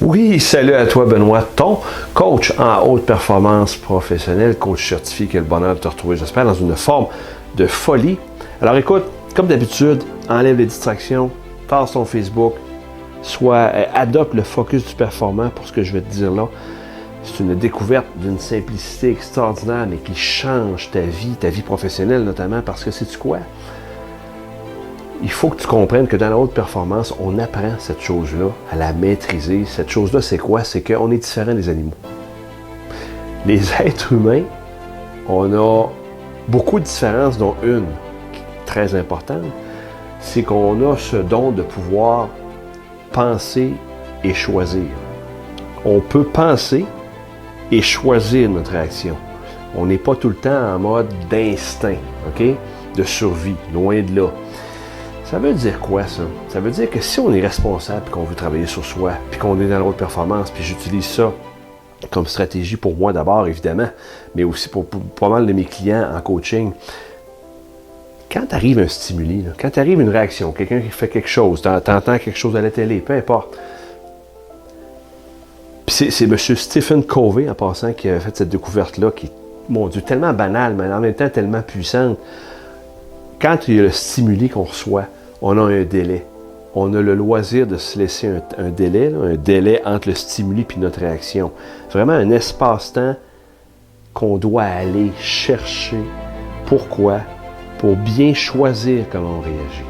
Oui, salut à toi Benoît, ton coach en haute performance professionnelle, coach certifié qui a le bonheur de te retrouver, j'espère, dans une forme de folie. Alors écoute, comme d'habitude, enlève les distractions, tasse ton Facebook, adopte le focus du performant pour ce que je vais te dire là. C'est une découverte d'une simplicité extraordinaire, mais qui change ta vie professionnelle notamment, parce que sais-tu quoi? Il faut que tu comprennes que dans la haute performance, on apprend cette chose-là, à la maîtriser. Cette chose-là, c'est quoi? C'est qu'on est différent des animaux. Les êtres humains, on a beaucoup de différences, dont une très importante, c'est qu'on a ce don de pouvoir penser et choisir. On peut penser et choisir notre réaction. On n'est pas tout le temps en mode d'instinct, OK? De survie, loin de là. Ça veut dire quoi, ça? Ça veut dire que si on est responsable, qu'on veut travailler sur soi, puis qu'on est dans la haute performance, puis j'utilise ça comme stratégie pour moi d'abord, évidemment, mais aussi pour pas mal de mes clients en coaching. Quand arrive un stimuli, là, quand arrive une réaction, quelqu'un qui fait quelque chose, t'entends quelque chose à la télé, peu importe. Puis c'est M. Stephen Covey, en passant, qui a fait cette découverte-là, qui est, mon Dieu, tellement banale, mais en même temps tellement puissante. Quand il y a le stimuli qu'on reçoit, on a un délai. On a le loisir de se laisser un délai entre le stimuli et notre réaction. Vraiment un espace-temps qu'on doit aller chercher. Pourquoi? Pour bien choisir comment on réagit.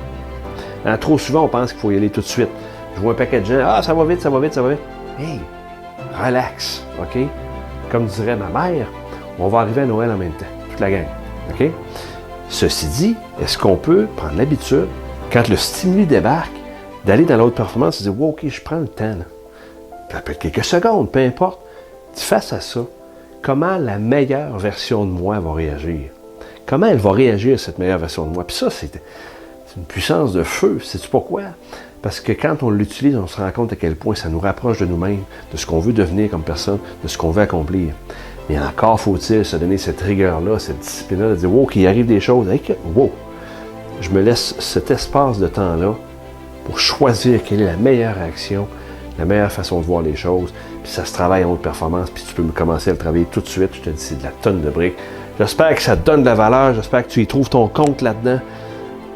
Alors, trop souvent, on pense qu'il faut y aller tout de suite. Je vois un paquet de gens, « Ah, ça va vite, ça va vite, ça va vite. » Hey, relax, OK? Comme dirait ma mère, on va arriver à Noël en même temps, toute la gang, OK? Ceci dit, est-ce qu'on peut prendre l'habitude, quand le stimuli débarque, d'aller dans la haute performance et dire wow, « OK, je prends le temps. » Ça peut être quelques secondes, peu importe. Face à ça, comment la meilleure version de moi va réagir? Comment elle va réagir, cette meilleure version de moi? Puis ça, c'est une puissance de feu. Sais-tu pourquoi? Parce que quand on l'utilise, on se rend compte à quel point ça nous rapproche de nous-mêmes, de ce qu'on veut devenir comme personne, de ce qu'on veut accomplir. Mais encore faut-il se donner cette rigueur-là, cette discipline-là, de dire « Wow, qu'il arrive des choses. Hey, wow! » Je me laisse cet espace de temps-là pour choisir quelle est la meilleure action, la meilleure façon de voir les choses. Puis ça se travaille en haute performance, puis tu peux commencer à le travailler tout de suite. Je te dis, c'est de la tonne de briques. J'espère que ça te donne de la valeur. J'espère que tu y trouves ton compte là-dedans.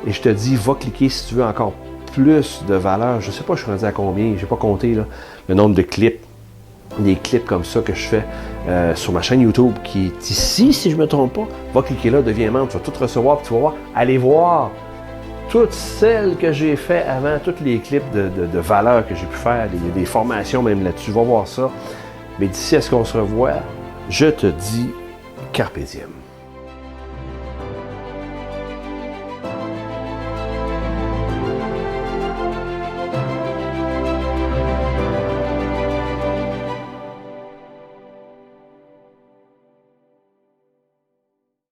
Et je te dis, va cliquer si tu veux encore plus de valeur. Je ne sais pas, je suis rendu à combien. Je n'ai pas compté là, le nombre de clips. Des clips comme ça que je fais sur ma chaîne YouTube qui est ici, si je ne me trompe pas. Va cliquer là, deviens membre, tu vas tout recevoir, puis tu vas voir. Allez voir toutes celles que j'ai fait avant, tous les clips de valeur que j'ai pu faire, des formations même là-dessus. Va voir ça. Mais d'ici à ce qu'on se revoit, je te dis Carpe diem.